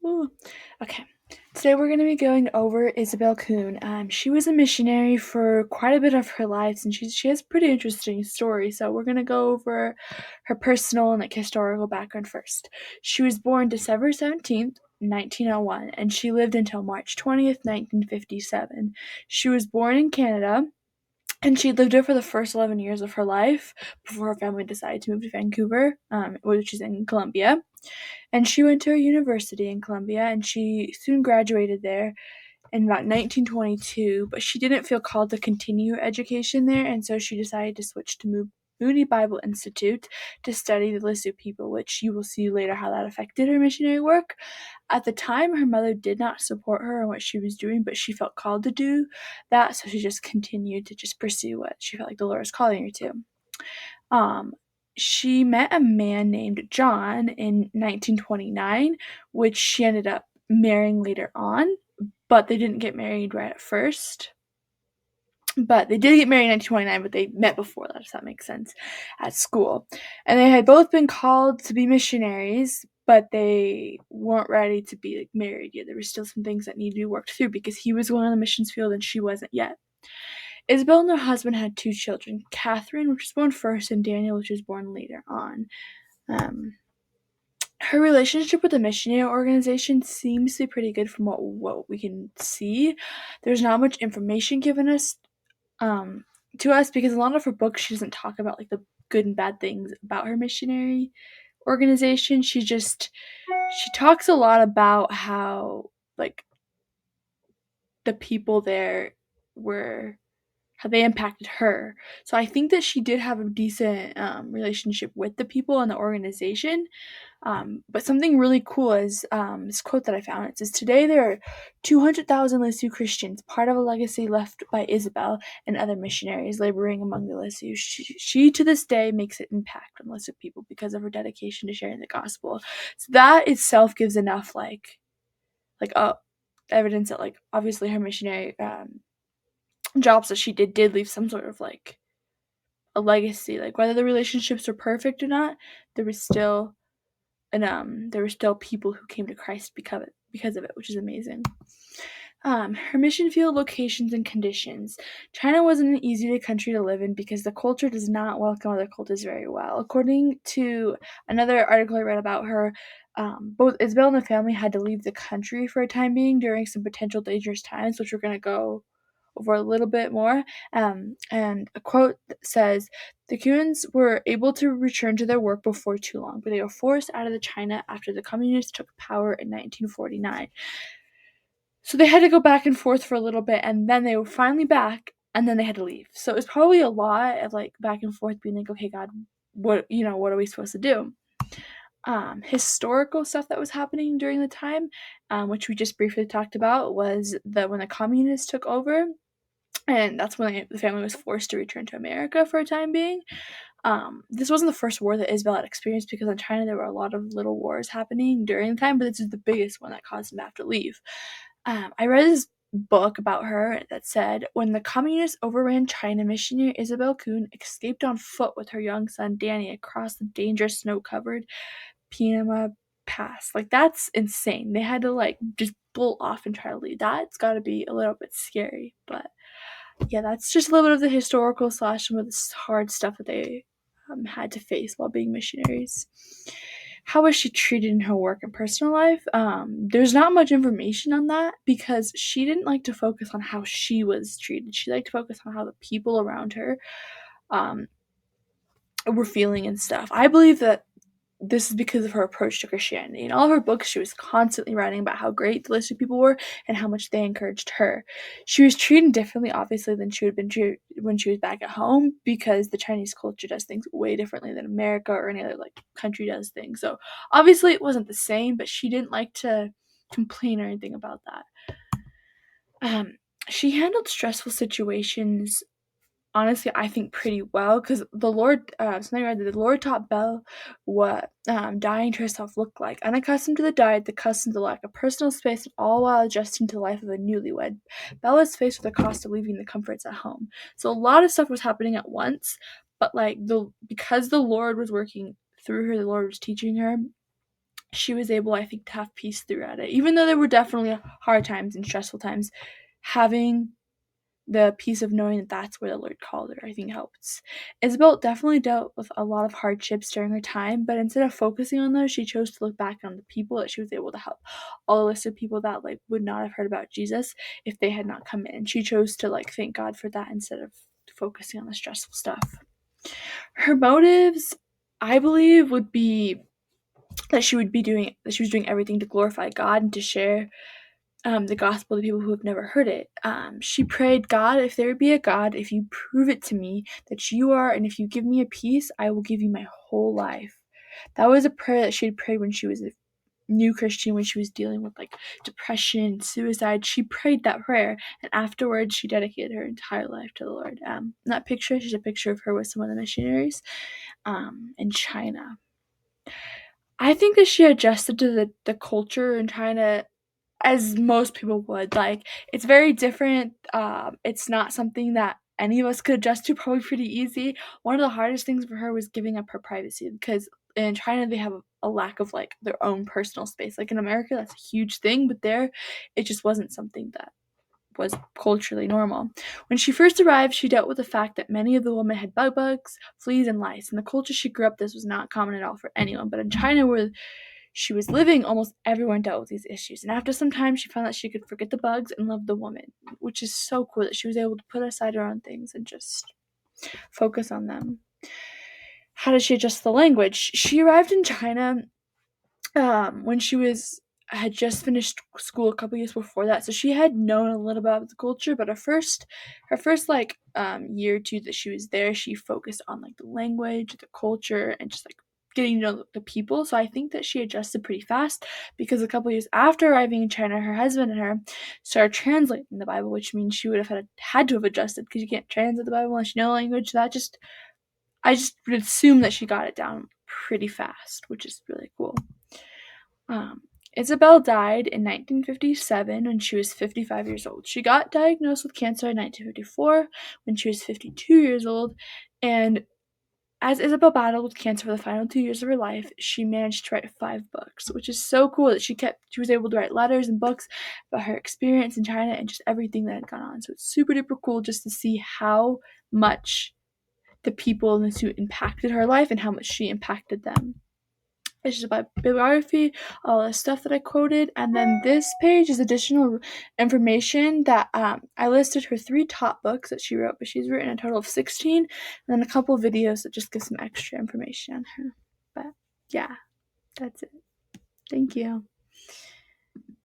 Ooh. Okay. Today we're going to be going over Isobel Kuhn. She was a missionary for quite a bit of her life, and she has a pretty interesting story. So we're going to go over her personal and historical background first. She was born December 17th, 1901, and she lived until March 20th, 1957. She was born in Canada, and she lived there for the first 11 years of her life before her family decided to move to Vancouver, which is in Colombia. And she went to a university in Columbia, and she soon graduated there in about 1922, but she didn't feel called to continue her education there, and so she decided to switch to Moody Bible Institute to study the Lisu people, which you will see later how that affected her missionary work. At the time, her mother did not support her in what she was doing, but she felt called to do that, so she just continued to just pursue what she felt like the Lord was calling her to. Um, she met a man named John in 1929, which she ended up marrying later on, but they didn't get married right at first. But they did get married in 1929, but they met before that, if that makes sense, at school. And they had both been called to be missionaries, but they weren't ready to be married yet. There were still some things that needed to be worked through because he was going on the missions field and she wasn't yet. Isobel and her husband had two children, Catherine, which was born first, and Daniel, which was born later on. Um, her relationship with the missionary organization seems to be pretty good from what we can see. There's not much information given us um, to us because in a lot of her books she doesn't talk about the good and bad things about her missionary organization. She talks a lot about how like the people there were how they impacted her. So I think that she did have a decent relationship with the people in the organization. But something really cool is this quote that I found. It says, "Today there are 200,000 Lisu Christians, part of a legacy left by Isobel and other missionaries laboring among the Lisu. She to this day makes an impact on Lisu people because of her dedication to sharing the gospel." So that itself gives enough evidence that obviously her missionary jobs that she did leave some sort of a legacy. Like whether the relationships were perfect or not, there was still there were still people who came to Christ because of it, which is amazing. Her mission field locations and conditions. China wasn't an easy country to live in because the culture does not welcome other cultures very well. According to another article I read about her, both Isobel and the family had to leave the country for a time being during some potential dangerous times, which we're going to go over a little bit more. And a quote says, "The Kuhns were able to return to their work before too long, but they were forced out of the China after the communists took power in 1949. So they had to go back and forth for a little bit, and then they were finally back, and then they had to leave. So it was probably a lot of back and forth, being like, okay, God, what are we supposed to do?" Historical stuff that was happening during the time, which we just briefly talked about, was that when the communists took over, and that's when the family was forced to return to America for a time being. This wasn't the first war that Isobel had experienced because in China there were a lot of little wars happening during the time, but this is the biggest one that caused them to have to leave. I read this book about her that said when the communists overran China, missionary Isobel Kuhn escaped on foot with her young son Danny across the dangerous snow-covered Pinama Pass. That's insane. They had to just bolt off and try to leave. That's got to be a little bit scary, but yeah, that's just a little bit of the historical / some of the hard stuff that they had to face while being missionaries. How was she treated in her work and personal life? There's not much information on that because she didn't like to focus on how she was treated. She liked to focus on how the people around her um, were feeling and stuff. I believe that this is because of her approach to Christianity. In all her books, she was constantly writing about how great the Lisu people were and how much they encouraged her. She was treated differently, obviously, than she would have been treated when she was back at home because the Chinese culture does things way differently than America or any other country does things. So obviously, it wasn't the same, but she didn't like to complain or anything about that. She handled stressful situations honestly, I think pretty well because the Lord, something I read that the Lord taught Belle what dying to herself looked like. Unaccustomed to the diet, the customs, the lack of personal space, all while adjusting to the life of a newlywed. Belle was faced with the cost of leaving the comforts at home. So a lot of stuff was happening at once, but because the Lord was working through her, the Lord was teaching her, she was able, I think, to have peace throughout it. Even though there were definitely hard times and stressful times, having the peace of knowing that that's where the Lord called her, I think helps. Isabel definitely dealt with a lot of hardships during her time, but instead of focusing on those, she chose to look back on the people that she was able to help. All the list of people that like would not have heard about Jesus if they had not come in. She chose to like thank God for that instead of focusing on the stressful stuff. Her motives, I believe, would be that she was doing everything to glorify God and to share the gospel to people who have never heard it. She prayed, God, if there be a God, if you prove it to me that you are, and if you give me a peace, I will give you my whole life. That was a prayer that she had prayed when she was a new Christian, when she was dealing with like depression, suicide. She prayed that prayer, and afterwards she dedicated her entire life to the Lord. That picture is just a picture of her with some of the missionaries in China. I think that she adjusted to the culture in China as most people would. Like, it's very different. It's not something that any of us could adjust to probably pretty easy. One of the hardest things for her was giving up her privacy because in China they have a lack of like their own personal space. Like in America, that's a huge thing, but there, it just wasn't something that was culturally normal. When she first arrived, she dealt with the fact that many of the women had bugs, fleas, and lice. In the culture she grew up, this was not common at all for anyone. But in China, where she was living, almost everyone dealt with these issues. And after some time, she found that she could forget the bugs and love the woman, which is so cool that she was able to put aside her own things and just focus on them. How did she adjust the language? She arrived in China when she was had just finished school a couple years before that, so she had known a little about the culture. But her first like year or two that she was there, she focused on like the language, the culture, and just like getting to know the people. So I think that she adjusted pretty fast because a couple years after arriving in China, her husband and her started translating the Bible, which means she would have had to have adjusted because you can't translate the Bible unless you know the language. So that just I just would assume that she got it down pretty fast, which is really cool. Um, Isabel died in 1957 when she was 55 years old. She got diagnosed with cancer in 1954 when she was 52 years old, and as Isabel battled with cancer for the final 2 years of her life, she managed to write 5 books, which is so cool that she was able to write letters and books about her experience in China and just everything that had gone on. So it's super duper cool just to see how much the people in the suit impacted her life and how much she impacted them. It's just about bibliography, all the stuff that I quoted, and then this page is additional information that I listed her 3 top books that she wrote, but she's written a total of 16, and then a couple of videos that just give some extra information on her. But yeah, that's it. Thank you.